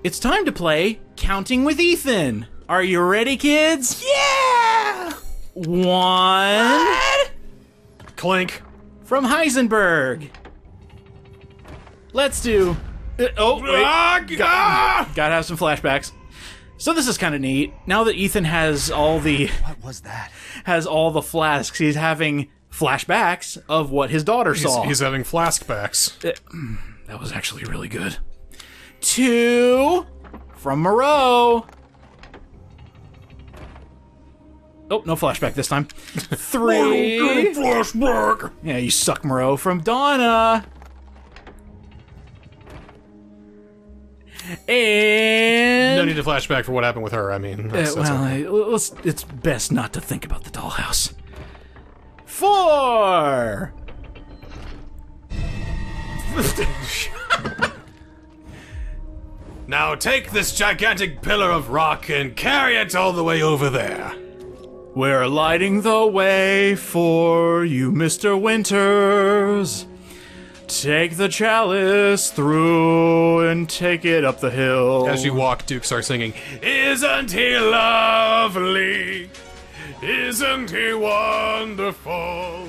it's time to play Counting with Ethan. Are you ready, kids? Yeah! 1... Clink. From Heisenberg. Let's do... oh, wait. Gotta have some flashbacks. So this is kind of neat. Now that Ethan has all the... What was that? Has all the flasks, he's having flashbacks of what his daughter saw. He's having flashbacks. That was actually really good. 2... From Moreau. Oh, no flashback this time. 3... Flashback! Yeah, you suck, Moreau. From Donna. And... No need to flashback for what happened with her, I mean... That's okay. It's best not to think about the dollhouse. 4... Now take this gigantic pillar of rock and carry it all the way over there. We're lighting the way for you, Mr. Winters. Take the chalice through and take it up the hill. As you walk, Duke starts singing, Isn't he lovely? Isn't he wonderful?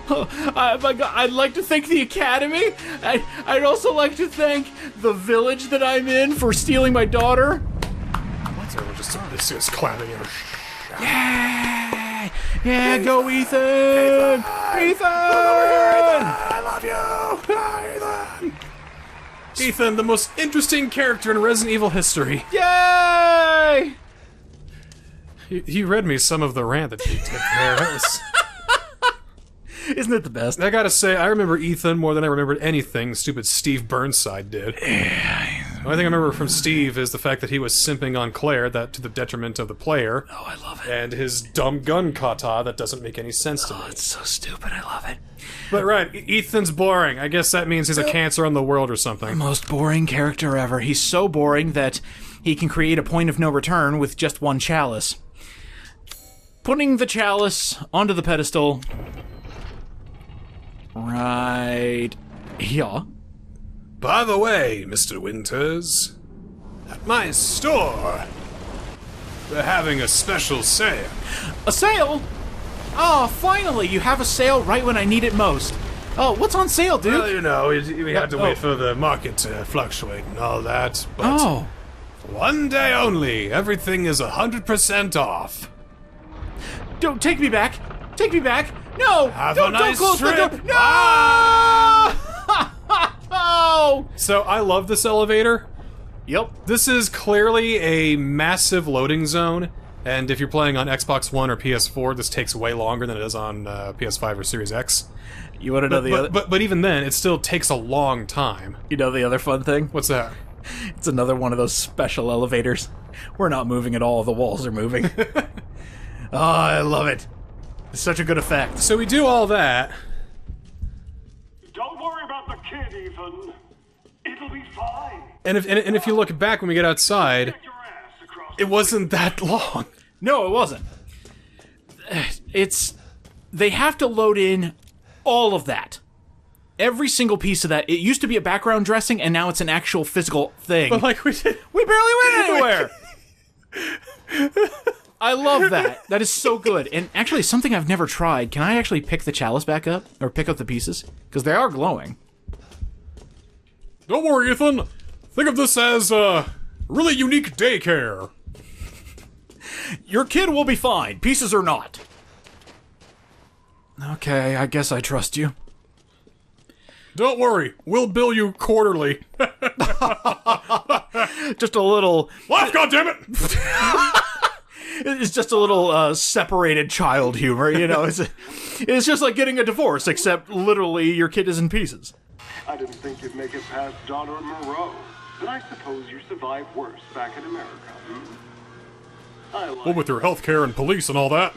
I'd like to thank the Academy. I'd also like to thank the village that I'm in for stealing my daughter. This is clapping her. Yeah! Yeah, go Ethan! Ethan! I love you! Ethan! Ethan, the most interesting character in Resident Evil history. Yay! He read me some of the rant that he did there. That was... Isn't it the best? I gotta say, I remember Ethan more than I remembered anything stupid Steve Burnside did. Yeah. The only thing I remember from Steve is the fact that he was simping on Claire, that to the detriment of the player. Oh, I love it. And his dumb gun kata that doesn't make any sense to me. It's so stupid, I love it. But right, Ethan's boring. I guess that means he's a cancer on the world or something. Most boring character ever. He's so boring that he can create a point of no return with just one chalice. Putting the chalice onto the pedestal... Right here. By the way, Mr. Winters, at my store, we're having a special sale. A sale? Oh, finally, you have a sale right when I need it most. Oh, what's on sale, dude? Well, you know, we had to wait for the market to fluctuate and all that, but for one day only, everything is 100% off. Don't take me back. Take me back. No! Have don't, a nice don't close trip. the door. No! So I love this elevator. Yep. This is clearly a massive loading zone, and if you're playing on Xbox One or PS4, this takes way longer than it does on PS5 or Series X. You want to know the other? But even then, it still takes a long time. You know the other fun thing? What's that? It's another one of those special elevators. We're not moving at all. The walls are moving. Oh, I love it. It's such a good effect. So we do all that. Don't worry about the kid, Ethan. It'll be fine. And if you look back when we get outside, Get your ass across it wasn't that long. No, it wasn't. They have to load in all of that. Every single piece of that. It used to be a background dressing, and now it's an actual physical thing. But like we barely went anywhere. I love that. That is so good. And actually, something I've never tried. Can I actually pick the chalice back up? Or pick up the pieces? Because they are glowing. Don't worry, Ethan. Think of this as really unique daycare. Your kid will be fine, pieces or not. Okay, I guess I trust you. Don't worry, we'll bill you quarterly. Just a little... Laugh, goddammit! It's just a little separated child humor, you know. It's just like getting a divorce, except literally your kid is in pieces. I didn't think you'd make it past Donner and Moreau, but I suppose you survived worse back in America. Well, with your healthcare and police and all that.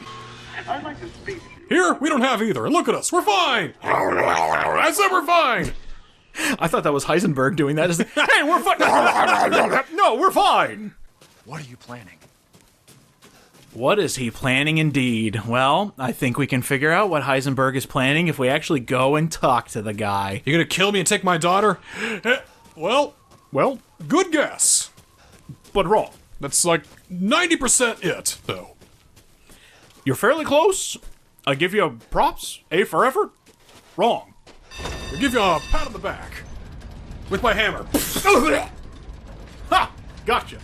I'd like to speak to you. Here, we don't have either. And look at us, we're fine. I said we're fine. I thought that was Heisenberg doing that. Hey, we're fine. No, we're fine. What are you planning? What is he planning indeed? Well, I think we can figure out what Heisenberg is planning if we actually go and talk to the guy. You gonna kill me and take my daughter? Well, Good guess. but wrong. That's like 90% it, though. You're fairly close. I give you props. A for effort. Wrong. I'll give you a pat on the back. With my hammer. Ha! Gotcha.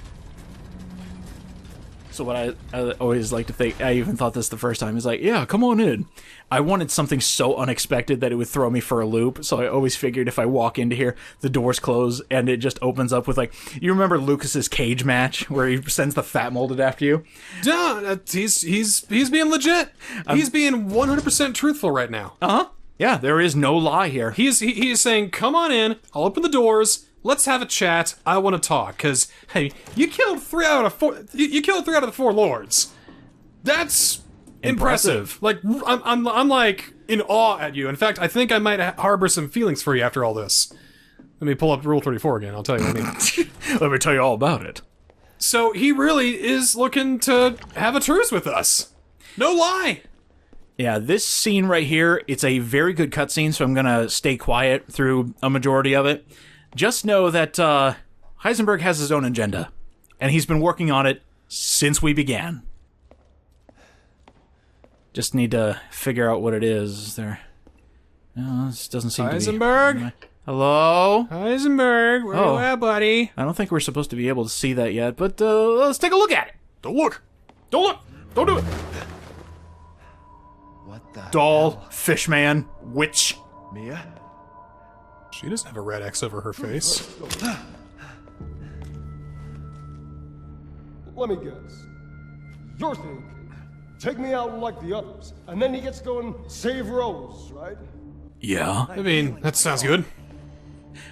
So what I always like to think, I even thought this the first time, is like, yeah, come on in. I wanted something so unexpected that it would throw me for a loop, so I always figured if I walk into here, the doors close, and it just opens up with, like, you remember Lucas's cage match, where he sends the fat molded after you? Duh, he's being legit. He's being 100% truthful right now. Uh-huh. Yeah, there is no lie here. He is saying, come on in, I'll open the doors, let's have a chat, I want to talk, because, hey, you killed 3 out of 4, you killed 3 out of the 4 lords. That's impressive. Like, I'm like, in awe at you. In fact, I think I might harbor some feelings for you after all this. Let me pull up Rule 34 again, I'll tell you what I mean. Let me tell you all about it. So, he really is looking to have a truce with us. No lie! Yeah, this scene right here, it's a very good cutscene, so I'm gonna stay quiet through a majority of it. Just know that Heisenberg has his own agenda, and he's been working on it since we began. Just need to figure out what it is. There, no, this doesn't seem Heisenberg? to be. Hello? Heisenberg, where you at, buddy? I don't think we're supposed to be able to see that yet, but let's take a look at it. Don't look! Don't look! Don't do it! What the Doll, hell? fishman, witch. Mia? She doesn't have a red X over her face. Let me guess. You're thinking, take me out like the others, and then he gets to go and save Rose, right? Yeah. I mean, that sounds good.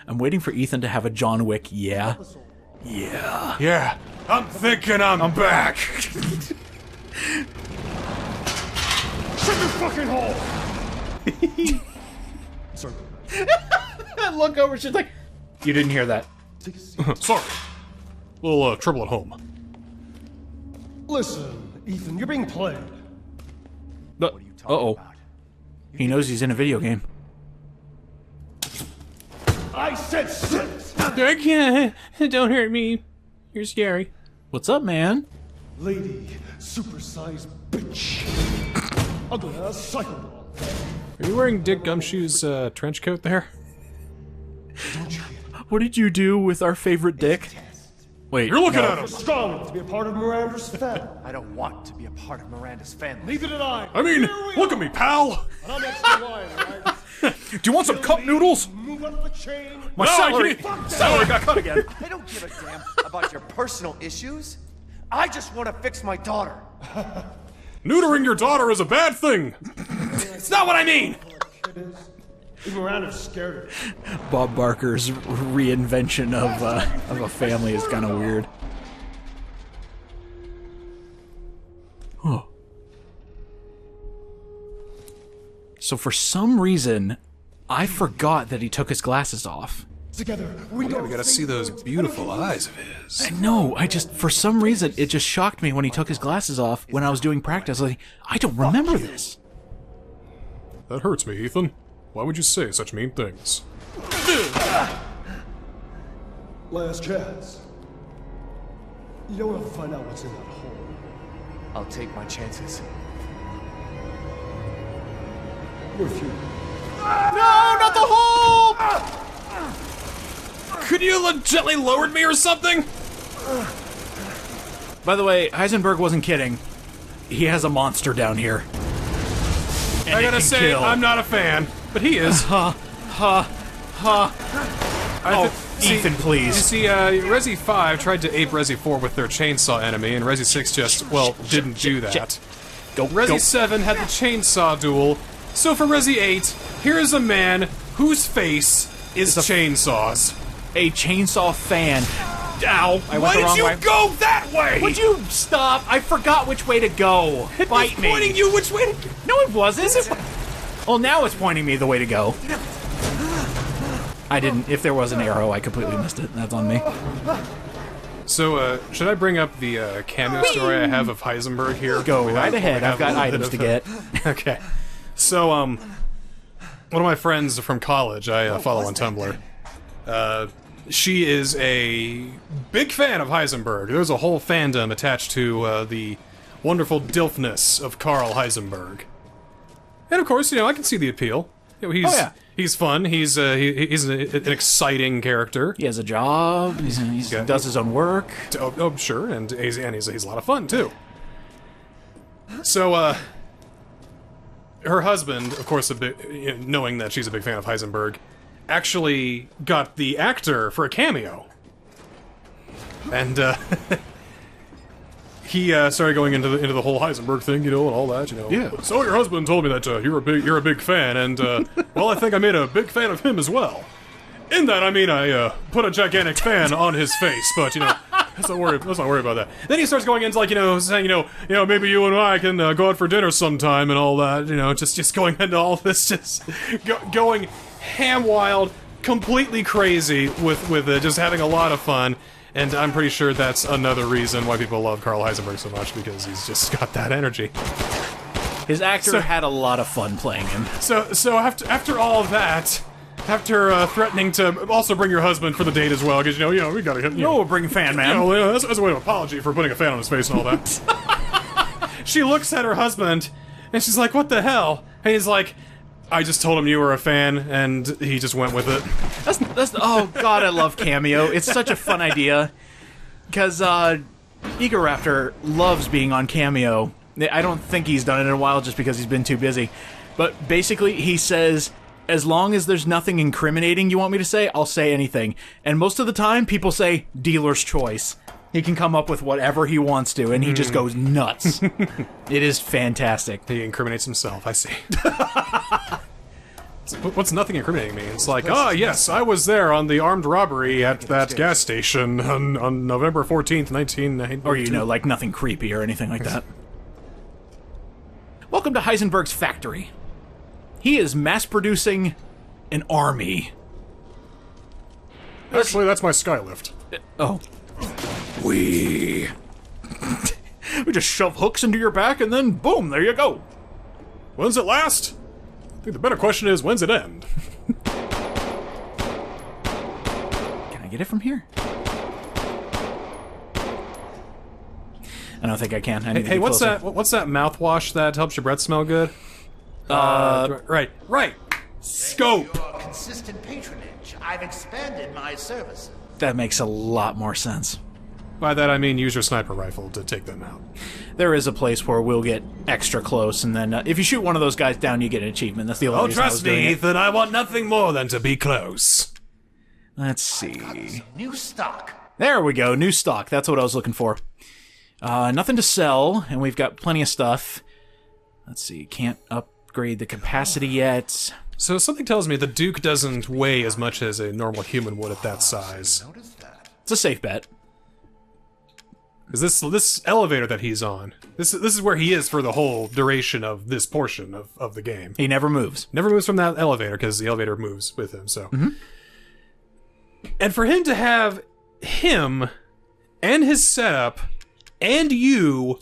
I'm waiting for Ethan to have a John Wick, yeah. Yeah. Yeah, I'm thinking I'm back. Shut your fucking hole! Sorry. Look over, she's like, you didn't hear that. Take a seat. Sorry. Little trouble at home. Listen, Ethan, you're being played. What are you talking about? He knows he's in a video game. I said sit! Don't hurt me. You're scary. What's up, man? Lady, supersized bitch. Ugly ass psycho ball. Are you wearing Dick Gumshoe's trench coat there? Don't you What did you do with our favorite dick? Wait, You're looking no. at him! strong enough to be a part of Miranda's family? I don't want to be a part of Miranda's family. Neither did I. I mean, Here we look are. at me, pal! And I'm extra line, alright? Do you want some cup noodles? Move up the chain. My No, I salary, can't- salary got cut again. I don't give a damn about your personal issues. I just want to fix my daughter. Neutering your daughter is a bad thing! It's not what I mean! It is. Miranda's scared of it. Bob Barker's reinvention of a family is kind of weird. Huh. So for some reason, I forgot that he took his glasses off. Together, we know. We gotta see those beautiful eyes of his. I know, for some reason, it just shocked me when he took his glasses off when I was doing practice. Like, I don't remember this. That hurts me, Ethan. Why would you say such mean things? Last chance. You don't want to find out what's in that hole. I'll take my chances. You're few. No, not the hole! Could you have gently lowered me or something? By the way, Heisenberg wasn't kidding. He has a monster down here. And I it gotta can say, kill. I'm not a fan, but he is. Ethan, You please. see, Resi 5 tried to ape Resi 4 with their chainsaw enemy, and Resi 6 just, well, didn't do that. Go, Resi 7 had the chainsaw duel, so for Resi 8, here is a man whose face is chainsaws. A chainsaw fan. Ow! I Why went the did wrong you way. go that way? Would you stop? I forgot which way to go. Bite me. Pointing you which way to go? No, it wasn't. Well, now it's pointing me the way to go. I didn't. If there was an arrow, I completely missed it. That's on me. So, should I bring up the cameo story I have of Heisenberg here? Go We right have- ahead. we have I've got a little items to bit get. of Okay. So, one of my friends from college, I follow on Tumblr, she is a big fan of Heisenberg. There's a whole fandom attached to the wonderful dilfness of Carl Heisenberg. And of course, I can see the appeal. He's fun. He's an exciting character. He has a job. He does his own work. Oh, sure, and he's a lot of fun too. So, her husband, of course, knowing that she's a big fan of Heisenberg, actually got the actor for a cameo. And he started going into the whole Heisenberg thing, and all that, Yeah. So your husband told me that you're a big fan, and well, I think I made a big fan of him as well. In that, I mean, I put a gigantic fan on his face, but let's not worry about that. Then he starts going into saying maybe you and I can go out for dinner sometime and all that. Just going into all this, just going ham wild, completely crazy with it, just having a lot of fun. And I'm pretty sure that's another reason why people love Carl Heisenberg so much, because he's just got that energy. His actor had a lot of fun playing him. So after all of that, after threatening to also bring your husband for the date as well, because we gotta get bring fan man. That's a way of apology for putting a fan on his face and all that. She looks at her husband and she's like, "What the hell?" And he's like, "I just told him you were a fan," and he just went with it. That's oh god, I love Cameo. It's such a fun idea because Ego Raptor loves being on Cameo. I don't think he's done it in a while just because he's been too busy. But basically, he says, as long as there's nothing incriminating you want me to say, I'll say anything. And most of the time, people say dealer's choice. He can come up with whatever he wants to, and he just goes nuts. It is fantastic. He incriminates himself, I see. What's nothing incriminating me? It's like, yes, I was there on the armed robbery at that gas station on November 14th, 1992. Or, like nothing creepy or anything like that. Welcome to Heisenberg's factory. He is mass-producing an army. Actually, that's my skylift. Oh. We just shove hooks into your back and then boom, there you go. When's it last? I think the better question is, when's it end? Can I get it from here? I don't think I can. Hey, what's that mouthwash that helps your breath smell good? Right. Scope. Your consistent patronage, I've expanded my services. That makes a lot more sense. By that I mean use your sniper rifle to take them out. There is a place where we'll get extra close, and then if you shoot one of those guys down, you get an achievement. That's the only reason I was doing it. Ethan, I want nothing more than to be close. Let's see. New stock. There we go, new stock. That's what I was looking for. Nothing to sell, and we've got plenty of stuff. Let's see, can't upgrade the capacity yet. So something tells me the Duke doesn't weigh as much as a normal human would at that size. It's a safe bet. Because this elevator that he's on, this is where he is for the whole duration of this portion of the game. He never moves. Never moves from that elevator, because the elevator moves with him, so. And for him to have him and his setup and you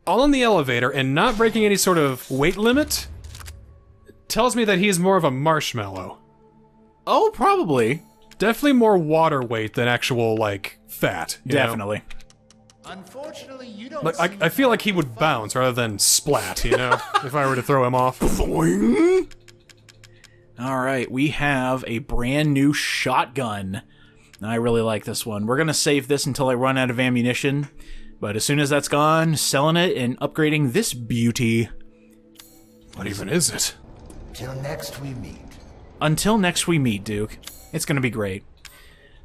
all on the elevator and not breaking any sort of weight limit tells me that he's more of a marshmallow. Oh, probably. Definitely more water weight than actual, fat. Definitely. Unfortunately, you don't. I feel like he would bounce rather than splat, if I were to throw him off. Alright, we have a brand new shotgun. I really like this one. We're going to save this until I run out of ammunition. But as soon as that's gone, selling it and upgrading this beauty. What even is it? Till next we meet. Until next we meet, Duke. It's going to be great.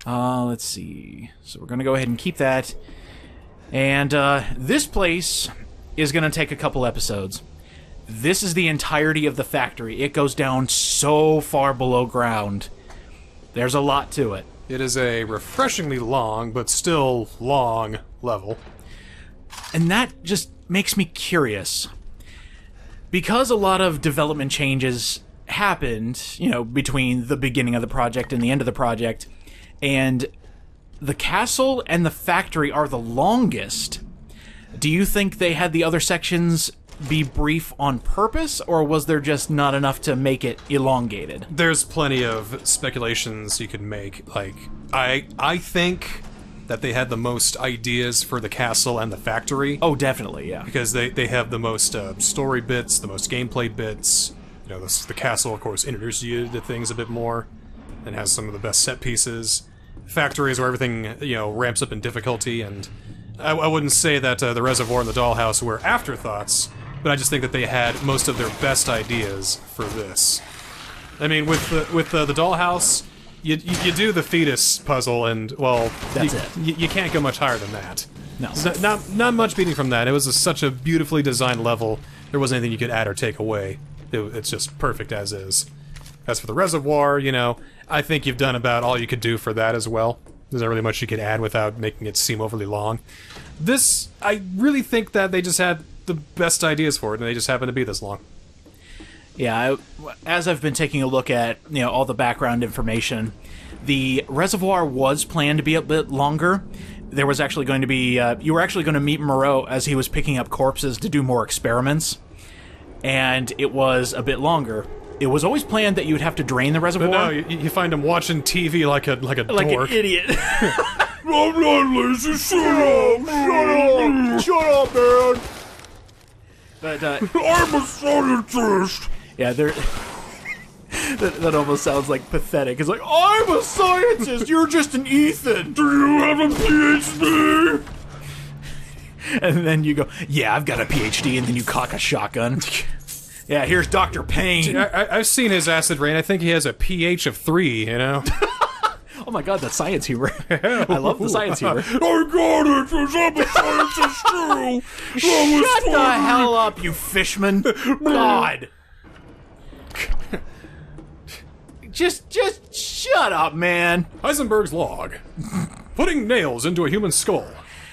Let's see. So we're going to go ahead and keep that. And this place is going to take a couple episodes. This is the entirety of the factory. It goes down so far below ground. There's a lot to it. It is a refreshingly long, but still long, level. And that just makes me curious. Because a lot of development changes happened, between the beginning of the project and the end of the project, and the castle and the factory are the longest. Do you think they had the other sections be brief on purpose, or was there just not enough to make it elongated? There's plenty of speculations you could make. Like, I think that they had the most ideas for the castle and the factory. Oh, definitely, yeah. Because they have the most story bits, the most gameplay bits. You know, the castle, of course, introduces you to things a bit more, and has some of the best set pieces. Factories where everything, you know, ramps up in difficulty, and I wouldn't say that the Reservoir and the Dollhouse were afterthoughts, but I just think that they had most of their best ideas for this. I mean, with the Dollhouse, you do the fetus puzzle, and well, that's you can't go much higher than that. No, not much beating from that. It was such a beautifully designed level. There wasn't anything you could add or take away. It's just perfect as is. As for the Reservoir, you know, I think you've done about all you could do for that as well. There's not really much you could add without making it seem overly long. This, I really think that they just had the best ideas for it, and they just happened to be this long. Yeah, as I've been taking a look at, you know, all the background information, the Reservoir was planned to be a bit longer. There was actually going to be, you were actually going to meet Moreau as he was picking up corpses to do more experiments, and it was a bit longer. It was always planned that you would have to drain the reservoir. But no, you find him watching TV like a dork. Like an idiot. I'm not lazy, Shut up, man! But, I'm a scientist! yeah, that almost sounds like pathetic. It's like, I'm a scientist, you're just an Ethan! Do you have a PhD? And then you go, yeah, I've got a PhD, and then you cock a shotgun. Yeah, here's Dr. Payne. I've seen his acid rain. I think he has a pH of 3, you know? Oh my god, that's science humor. I love the science humor. I got it, because I'm a scientist too! Shut the hell up, you fishman! God! Just shut up, man. Heisenberg's log. Putting nails into a human skull.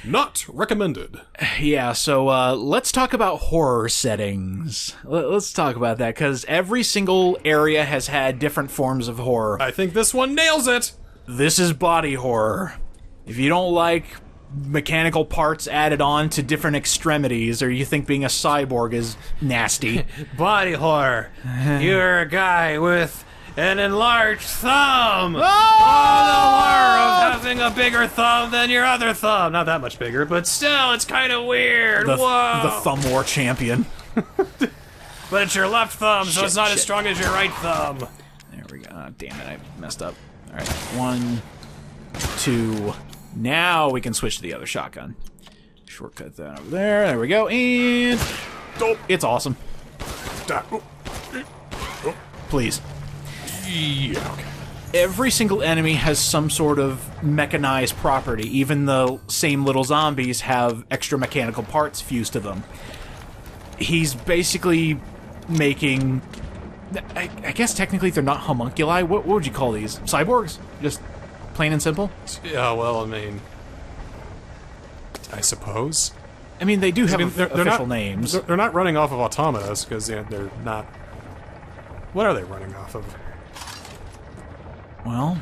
Not recommended. Yeah, so let's talk about horror settings. Let's talk about that, because every single area has had different forms of horror. I think this one nails it. This is body horror. If you don't like mechanical parts added on to different extremities, or you think being a cyborg is nasty. Body horror. You're a guy with an enlarged thumb! Oh, the horror of having a bigger thumb than your other thumb! Not that much bigger, but still, it's kind of weird. Whoa! The thumb war champion. But it's your left thumb, so it's not as strong as your right thumb. There we go. Oh, damn it, I messed up. Alright, 1, 2... Now we can switch to the other shotgun. Shortcut that over there. There we go, and... Oh, it's awesome. Please. Yeah, okay. Every single enemy has some sort of mechanized property. Even the same little zombies have extra mechanical parts fused to them. He's basically making... I guess technically they're not homunculi. What would you call these? Cyborgs? Just plain and simple? Yeah, well, I mean... I suppose. I mean, they do have they're official not, names. They're not running off of automatas, because they're not... What are they running off of? Well,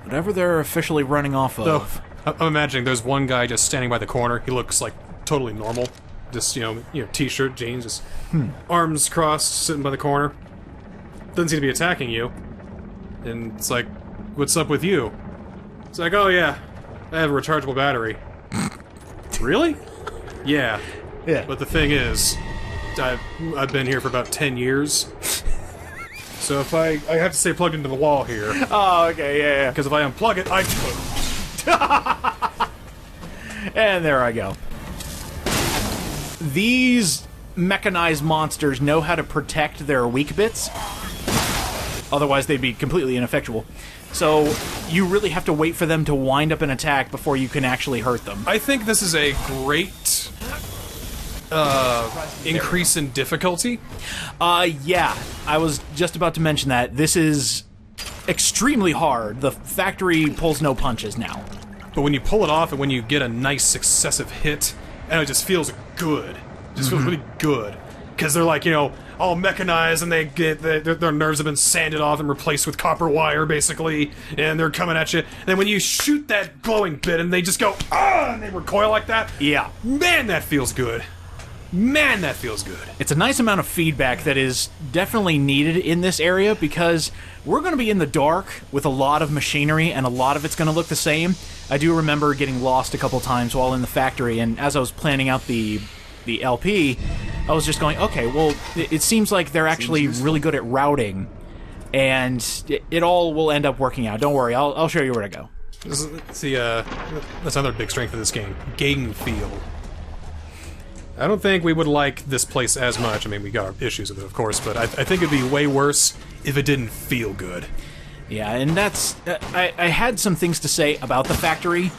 whatever they're officially running off of. So, I'm imagining there's one guy just standing by the corner. He looks like totally normal. Just, you know, t-shirt, jeans, just arms crossed, sitting by the corner. Doesn't seem to be attacking you. And it's like, what's up with you? It's like, oh yeah, I have a rechargeable battery. Really? Yeah. Yeah. But the thing is, I've been here for about 10 years. So if I have to stay plugged into the wall here. Oh, okay, yeah. Because if I unplug it, And there I go. These mechanized monsters know how to protect their weak bits. Otherwise, they'd be completely ineffectual. So, you really have to wait for them to wind up an attack before you can actually hurt them. I think this is a great increase in difficulty. Yeah. I was just about to mention that. This is extremely hard. The factory pulls no punches now. But when you pull it off and when you get a nice successive hit, and it just feels good. It just feels really good. Because they're like, you know, all mechanized and they get their nerves have been sanded off and replaced with copper wire, basically, and they're coming at you. And then when you shoot that glowing bit and they just go, ah, and they recoil like that, yeah. Man, that feels good. Man, that feels good. It's a nice amount of feedback that is definitely needed in this area because we're going to be in the dark with a lot of machinery and a lot of it's going to look the same. I do remember getting lost a couple times while in the factory, and as I was planning out the LP, I was just going, okay, well, it seems like they're actually really good at routing, and it all will end up working out. Don't worry, I'll show you where to go. See, that's another big strength of this game. Game feel. I don't think we would like this place as much. I mean, we got our issues with it, of course, but I think it'd be way worse if it didn't feel good. Yeah, and that's... I had some things to say about the factory,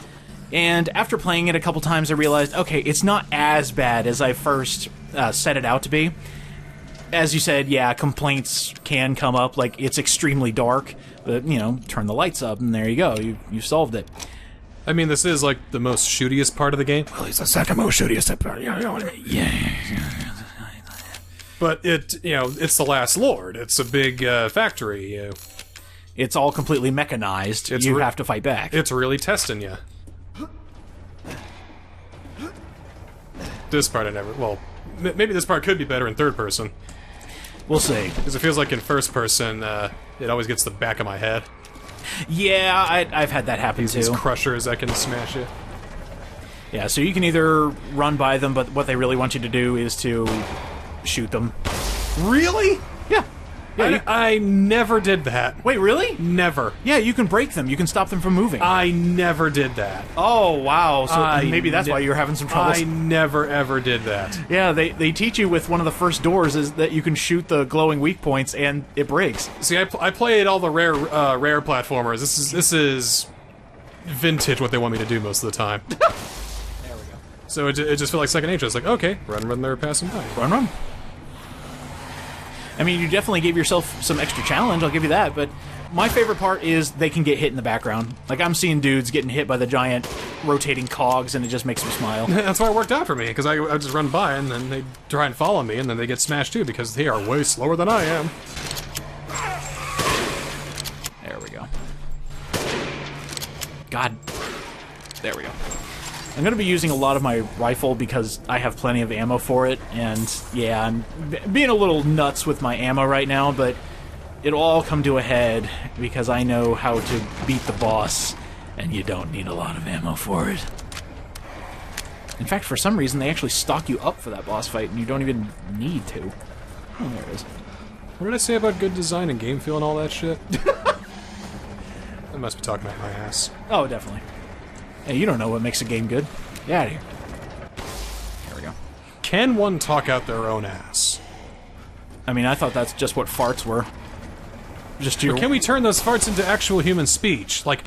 and after playing it a couple times, I realized, okay, it's not as bad as I first set it out to be. As you said, yeah, complaints can come up, like, it's extremely dark, but, you know, turn the lights up, and there you go, you've solved it. I mean, this is, like, the most shootiest part of the game. Well, it's the second most shootiest part. Yeah. But it's the last lord. It's a big factory. It's all completely mechanized. You have to fight back. It's really testing you. This part I never... Well, maybe this part could be better in third person. We'll see. Because it feels like in first person, it always gets the back of my head. Yeah, I've had that happen too. These crushers that can smash you. Yeah, so you can either run by them, but what they really want you to do is to shoot them. Really? Yeah. I never did that. Wait, really? Never. Yeah, you can break them. You can stop them from moving. I never did that. Oh, wow. So maybe that's why you're having some trouble. I never, ever did that. Yeah, they teach you with one of the first doors is that you can shoot the glowing weak points and it breaks. See, I played all the rare platformers. This is vintage what they want me to do most of the time. There we go. So it just felt like second nature. It's like, okay, run, they're passing by. Run. I mean, you definitely gave yourself some extra challenge, I'll give you that, but my favorite part is they can get hit in the background. Like, I'm seeing dudes getting hit by the giant rotating cogs, and it just makes me smile. That's why it worked out for me, because I just run by, and then they try and follow me, and then they get smashed too, because they are way slower than I am. There we go. God. There we go. I'm going to be using a lot of my rifle because I have plenty of ammo for it, and yeah, I'm being a little nuts with my ammo right now, but it'll all come to a head because I know how to beat the boss, and you don't need a lot of ammo for it. In fact, for some reason, they actually stock you up for that boss fight, and you don't even need to. Oh, there it is. What did I say about good design and game feel and all that shit? I must be talking about my ass. Oh, definitely. Hey, you don't know what makes a game good. Get out of here. There we go. Can one talk out their own ass? I mean, I thought that's just what farts were. Just your... But can we turn those farts into actual human speech? Like...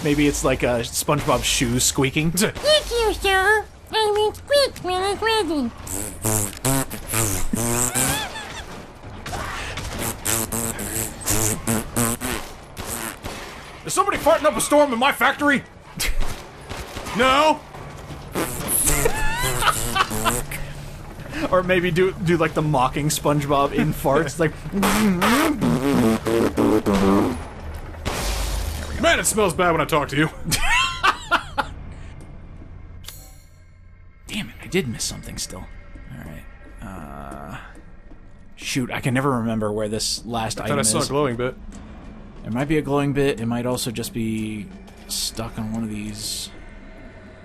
Maybe it's like SpongeBob's shoes squeaking. Thank you, sir. I will squeak when it's ready. Is somebody farting up a storm in my factory? No! Or maybe do like the mocking SpongeBob in farts, like... Man, it smells bad when I talk to you. Damn it, I did miss something still. Alright. Shoot, I can never remember where this last item is. I thought I saw a glowing bit. There might be a glowing bit. It might also just be stuck on one of these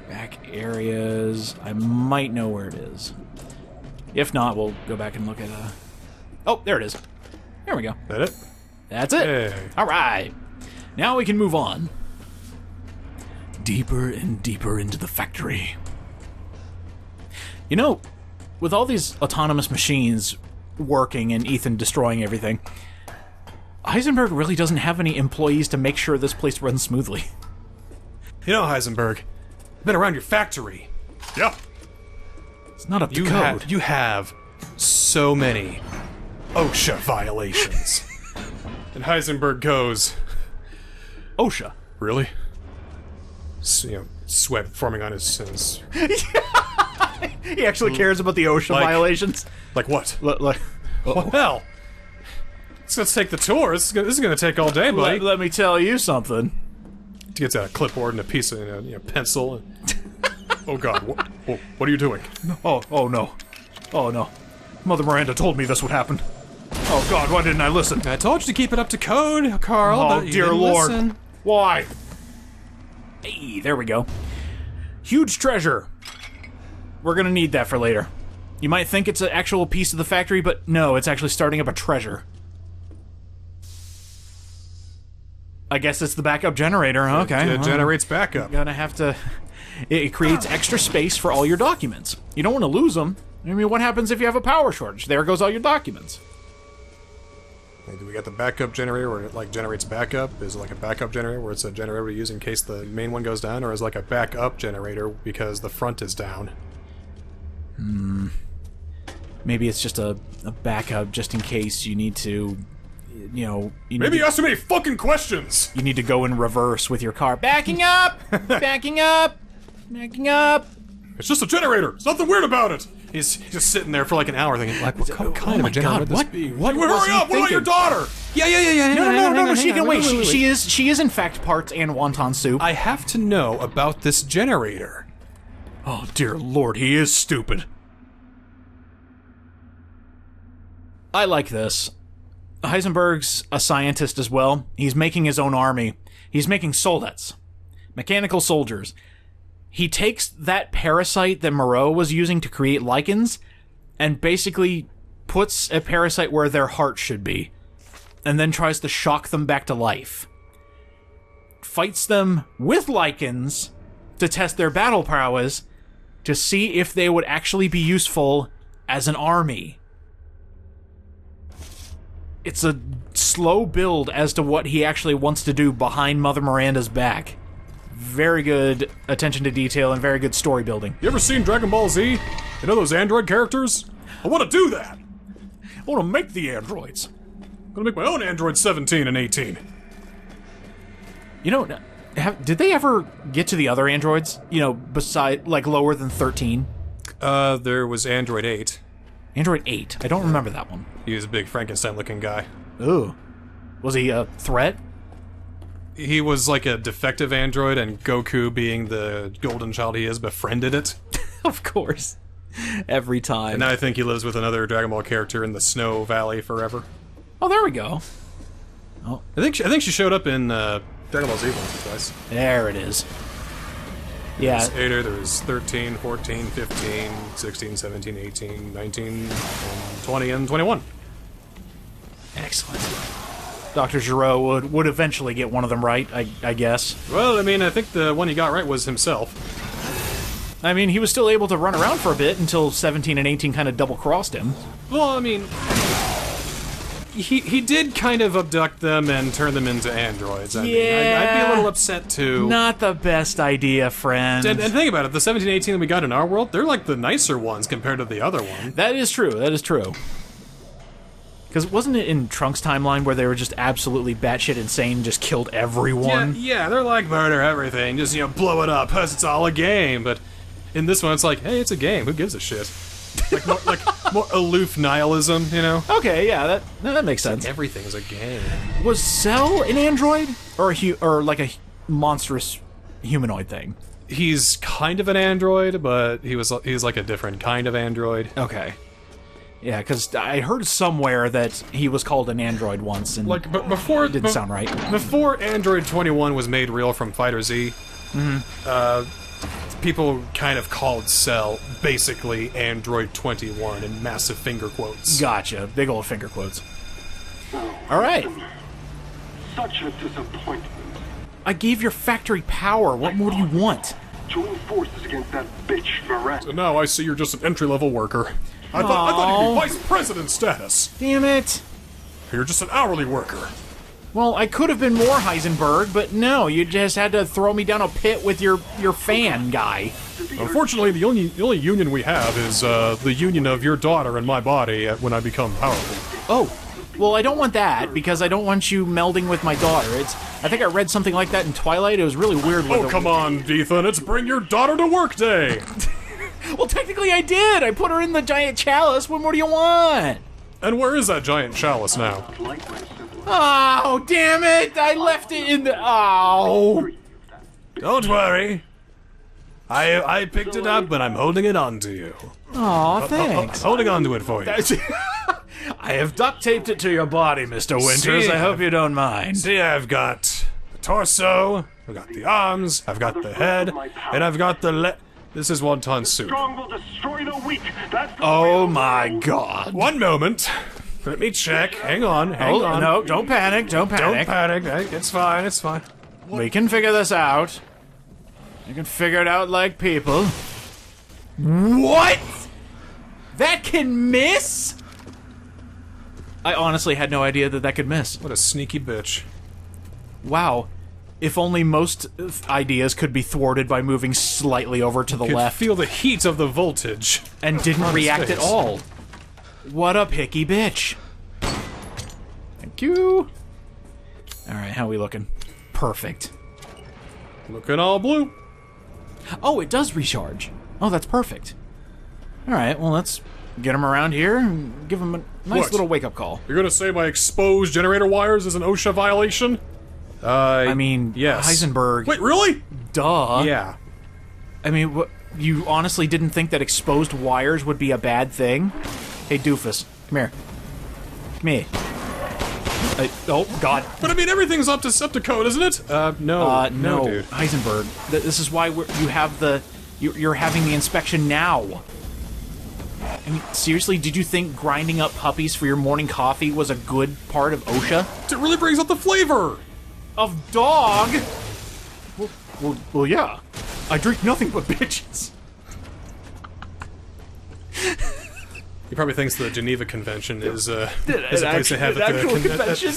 back areas. I might know where it is. If not, we'll go back and look at... Oh, there it is. There we go. That it? That's it. Hey. All right. Now we can move on. Deeper and deeper into the factory. You know, with all these autonomous machines working and Ethan destroying everything, Heisenberg really doesn't have any employees to make sure this place runs smoothly. You know, Heisenberg, I've been around your factory. Yeah. It's not up to code. You have so many OSHA violations. And Heisenberg goes, OSHA? Really? Sweat forming on his He actually cares about the OSHA violations? Like what? Like, well, let's take the tour. This is gonna take all day, buddy. Let me tell you something. He gets out a clipboard and a piece of pencil. And Oh God, what are you doing? Oh no. Oh no. Mother Miranda told me this would happen. Oh God, why didn't I listen? I told you to keep it up to code, Carl, Oh but you dear didn't Lord. listen. Why? Hey, there we go. Huge treasure. We're gonna need that for later. You might think it's an actual piece of the factory, but no, it's actually starting up a treasure. I guess it's the backup generator, huh? Okay. It generates backup. Gonna have to... It creates extra space for all your documents. You don't want to lose them. I mean, what happens if you have a power shortage? There goes all your documents. Hey, do we got the backup generator where it like generates backup? Is it like a backup generator where it's a generator we use in case the main one goes down, or is it like a backup generator because the front is down? Maybe it's just a backup just in case you need to, you know... Maybe you asked too many fucking questions! You need to go in reverse with your car. Backing up! Backing up! Backing up! It's just a generator! There's nothing weird about it! He's just sitting there for like an hour thinking, like, what kind of a generator would this be? What Hurry was he up! What about your thinking? daughter? Yeah. No, she can wait. She is in fact parts and wonton soup. I have to know about this generator. Oh dear Lord, he is stupid. I like this. Heisenberg's a scientist as well. He's making his own army. He's making soldats. Mechanical soldiers. He takes that parasite that Moreau was using to create lichens and basically puts a parasite where their heart should be, and then tries to shock them back to life. Fights them with lichens to test their battle prowess to see if they would actually be useful as an army. It's a slow build as to what he actually wants to do behind Mother Miranda's back. Very good attention to detail and very good story building. You ever seen Dragon Ball Z? You know those android characters? I want to do that! I want to make the androids. I'm gonna make my own android 17 and 18. You know, did they ever get to the other androids? You know, beside, like, lower than 13? There was Android 8. Android 8. I don't remember that one. He was a big Frankenstein-looking guy. Ooh. Was he a threat? He was like a defective android, and Goku, being the golden child he is, befriended it. Of course. Every time. And now I think he lives with another Dragon Ball character in the Snow Valley forever. Oh, there we go. Oh, I think she showed up in Dragon Ball Z once or twice. there it is. Yeah. There was 8, there was 13, 14, 15, 16, 17, 18, 19, and 20, and 21. Excellent. Dr. Giraud would eventually get one of them right, I guess. Well, I mean, I think the one he got right was himself. I mean, he was still able to run around for a bit until 17 and 18 kind of double-crossed him. Well, I mean, he did kind of abduct them and turn them into androids. I mean, I'd be a little upset too. Not the best idea, friend. And think about it, the 17 and 18 that we got in our world, they're like the nicer ones compared to the other one. That is true, that is true. Because wasn't it in Trunks' timeline where they were just absolutely batshit insane and just killed everyone? Yeah, they're like murder everything, just, blow it up, because it's all a game, but in this one it's like, hey, it's a game, who gives a shit? Like more aloof nihilism, you know? Okay, yeah, that makes sense. Everything's a game. Was Cell an android? Or like a monstrous humanoid thing? He's kind of an android, but he's like a different kind of android. Okay. Yeah, because I heard somewhere that he was called an android once, and but before it didn't sound right. Before Android 21 was made real from Fighter Z, people kind of called Cell basically Android 21 in massive finger quotes. Gotcha. Big old finger quotes. All right. Such a disappointment. I gave your factory power. What more do you want? Join forces against that bitch Miranda. So now I see you're just an entry-level worker. I thought you'd be vice president status. Damn it. You're just an hourly worker. Well, I could have been more Heisenberg, but no, you just had to throw me down a pit with your fan guy. Unfortunately, the only union we have is the union of your daughter and my body when I become powerful. Oh, well, I don't want that, because I don't want you melding with my daughter. I think I read something like that in Twilight. It was really weird. Oh, come on, Ethan, it's bring your daughter to work day! Well, technically I did! I put her in the giant chalice. What more do you want? And where is that giant chalice now? Oh, damn it! I left it in the... Oh! Don't worry. I picked it up, but I'm holding it onto you. Aw, thanks. Holding onto it for you. I have duct taped it to your body, Mr. Winters. See? I hope you don't mind. See, I've got the torso, I've got the arms, I've got the head, and I've got the This is wonton soup. Strong will destroy the weak. That's the Oh way my god. One moment. Let me check. Hang on. Hang on. No, don't panic. Don't Don't panic. panic. It's fine. It's fine. We can figure this out. You can figure it out like people. What? That can miss? I honestly had no idea that that could miss. What a sneaky bitch. Wow. If only most ideas could be thwarted by moving slightly over to the Could left feel the heat of the voltage. and didn't on his react at face. all. What a picky bitch. Thank you. Alright, how we looking? Perfect. Looking all blue. Oh, it does recharge. Oh, that's perfect. Alright, well, let's get him around here and give him a nice What? little wake-up call. You're gonna say my exposed generator wires is an OSHA violation? I mean, yes. Heisenberg. Wait, really? Duh. Yeah. I mean, you honestly didn't think that exposed wires would be a bad thing? Hey, doofus. Come here. Come here. Oh, God. But I mean, everything's up to code, isn't it? No. No, dude. Heisenberg. This is why you have the... You're having the inspection now. I mean, seriously, did you think grinding up puppies for your morning coffee was a good part of OSHA? It really brings out the flavor. Of dog? Well, yeah. I drink nothing but bitches. He probably thinks the Geneva Convention is a place actual- they have an at the actual convention?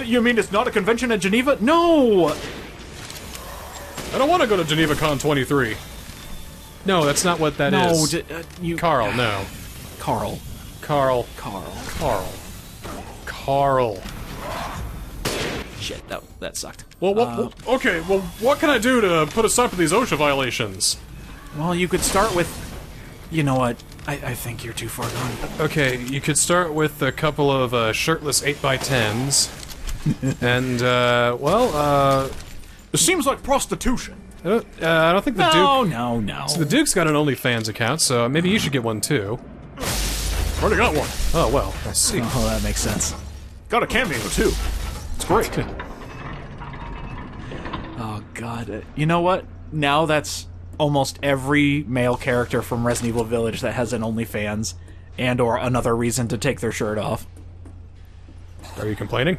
You mean it's not a convention at Geneva? No! I don't want to go to Geneva Con 23. No, that's not what that is. You... Carl, no. Carl. Carl. Shit, that sucked. Well, okay, well, what can I do to put a stop to these OSHA violations? Well, you could start with... You know what? I think you're too far gone. Okay, you could start with a couple of shirtless 8x10s. And, It seems like prostitution. I don't think the Duke... No. The Duke's got an OnlyFans account, so maybe you should get one too. Already got one. Oh, well, I see. Oh, that makes sense. Got a cameo, too. It's great. Oh, God. You know what? Now that's almost every male character from Resident Evil Village that has an OnlyFans and or another reason to take their shirt off. Are you complaining?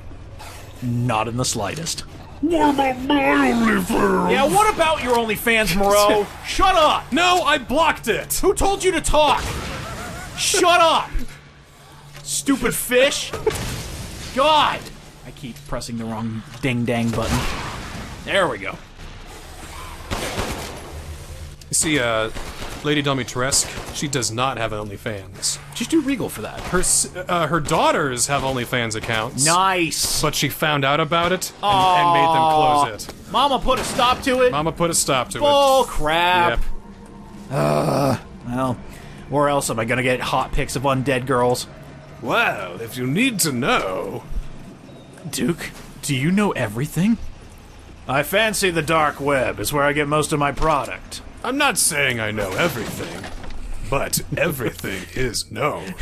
Not in the slightest. What about my OnlyFans? Yeah, what about your OnlyFans, Moreau? Shut up! No, I blocked it! Who told you to talk? Shut up! Stupid fish! God! I keep pressing the wrong ding-dang button. There we go. You see, Lady Domitresque, she does not have an OnlyFans. She's too regal for that. Her daughters have OnlyFans accounts. Nice! But she found out about it and made them close it. Mama put a stop to it? Mama put a stop to Bull it. crap! Yep. Well, where else am I gonna get hot pics of undead girls? Well, if you need to know... Duke, do you know everything? I fancy the dark web is where I get most of my product. I'm not saying I know everything, but everything is known.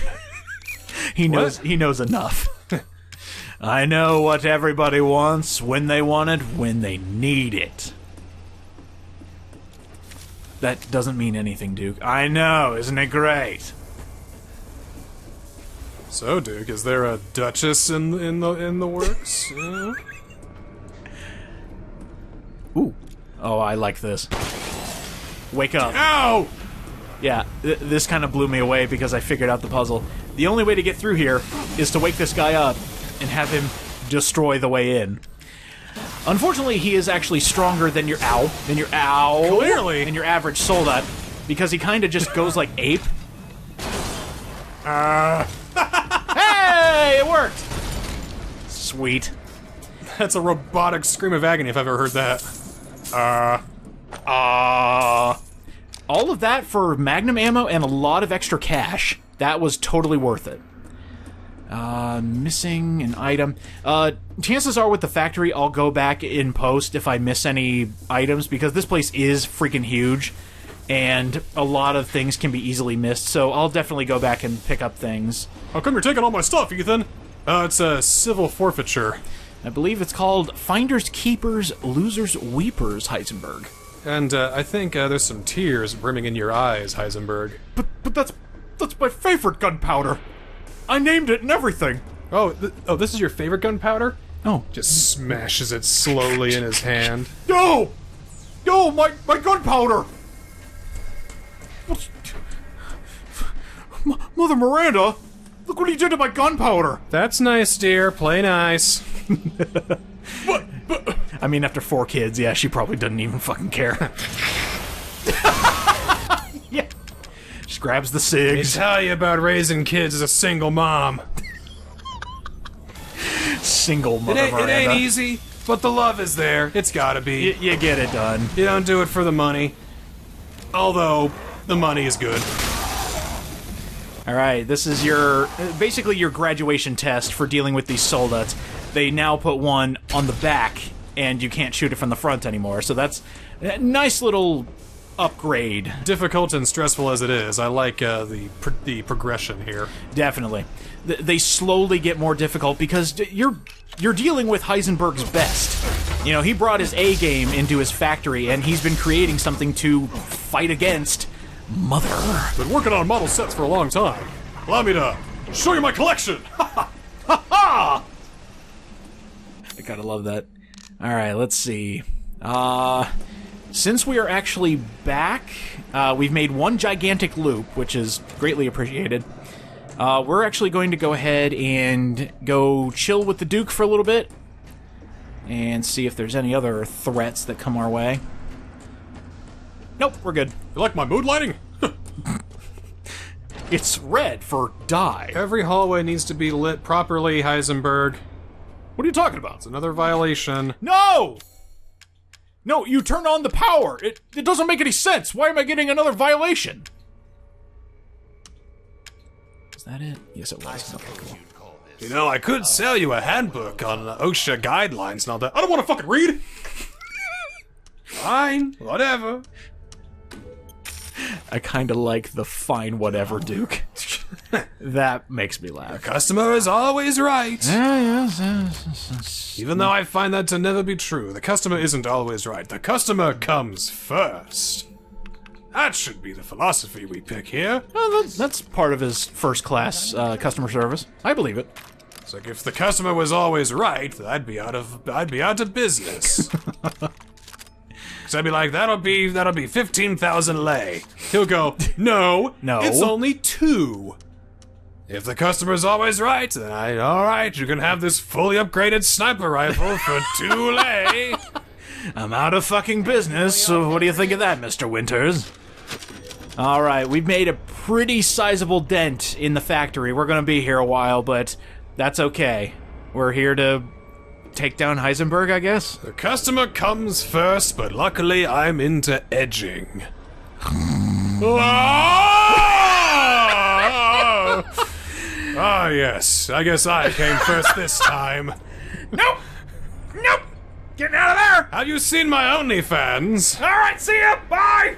He knows enough. I know what everybody wants, when they want it, when they need it. That doesn't mean anything, Duke. I know, isn't it great? So, Duke, is there a Duchess in the works? Ooh. Oh, I like this. Wake up. Ow! Yeah, this kind of blew me away because I figured out the puzzle. The only way to get through here is to wake this guy up and have him destroy the way in. Unfortunately, he is actually stronger than your Clearly. than your average soldat, because he kind of just goes like ape. Hey, it worked! Sweet. That's a robotic scream of agony if I've ever heard that. All of that for magnum ammo and a lot of extra cash. That was totally worth it. Missing an item. Chances are with the factory, I'll go back in post if I miss any items, because this place is freaking huge, and a lot of things can be easily missed, so I'll definitely go back and pick up things. How come you're taking all my stuff, Ethan? It's a civil forfeiture. I believe it's called Finders Keepers, Losers Weepers, Heisenberg. And, I think, there's some tears brimming in your eyes, Heisenberg. But that's my favorite gunpowder! I named it and everything! Oh, this is your favorite gunpowder? Oh. Just smashes it slowly in his hand. No! No, my gunpowder! Mother Miranda! Look what he did to my gunpowder! That's nice, dear. Play nice. But, I mean, after 4 kids, yeah, she probably doesn't even fucking care. Yeah. Just grabs the Let me cigs. tell you about raising kids as a single mom. Single Mother Miranda. It ain't easy, but the love is there. It's gotta be. You get it done. You don't do it for the money. Although, the money is good. Alright, this is your, basically your graduation test for dealing with these soldates. They now put one on the back, and you can't shoot it from the front anymore, so that's a nice little upgrade. Difficult and stressful as it is, I like the progression here. Definitely. They slowly get more difficult because you're dealing with Heisenberg's best. You know, he brought his A game into his factory, and he's been creating something to fight against Mother. Been working on model sets for a long time. Allow me to show you my collection! Ha ha! I gotta love that. Alright, let's see. Since we are actually back, we've made one gigantic loop, which is greatly appreciated. We're actually going to go ahead and go chill with the Duke for a little bit and see if there's any other threats that come our way. Nope, we're good. You like my mood lighting? It's red for die. Every hallway needs to be lit properly, Heisenberg. What are you talking about? It's another violation. No! No, you turn on the power. It doesn't make any sense. Why am I getting another violation? Is that it? Yes, it was. Okay, cool. You know, I could sell you a handbook on OSHA guidelines and all that. I don't want to fucking read! Fine, whatever. I kinda like the fine whatever, Duke. That makes me laugh. Customer is always right. Yes. Even though I find that to never be true, the customer isn't always right. The customer comes first. That should be the philosophy we pick here. Well, that's part of his first-class customer service. I believe it. It's like if the customer was always right, I'd be out of business. So I'd be like, that'll be 15,000 lei. He'll go, no, it's only 2. If the customer's always right, then alright, you can have this fully upgraded sniper rifle for 2 lei. I'm out of fucking business, so what do you think of that, Mr. Winters? Alright, we've made a pretty sizable dent in the factory. We're gonna be here a while, but that's okay. We're here to take down Heisenberg, I guess? The customer comes first, but luckily I'm into edging. Ah, yes. I guess I came first this time. Nope! Nope! Getting out of there! Have you seen my OnlyFans? Alright, see ya! Bye!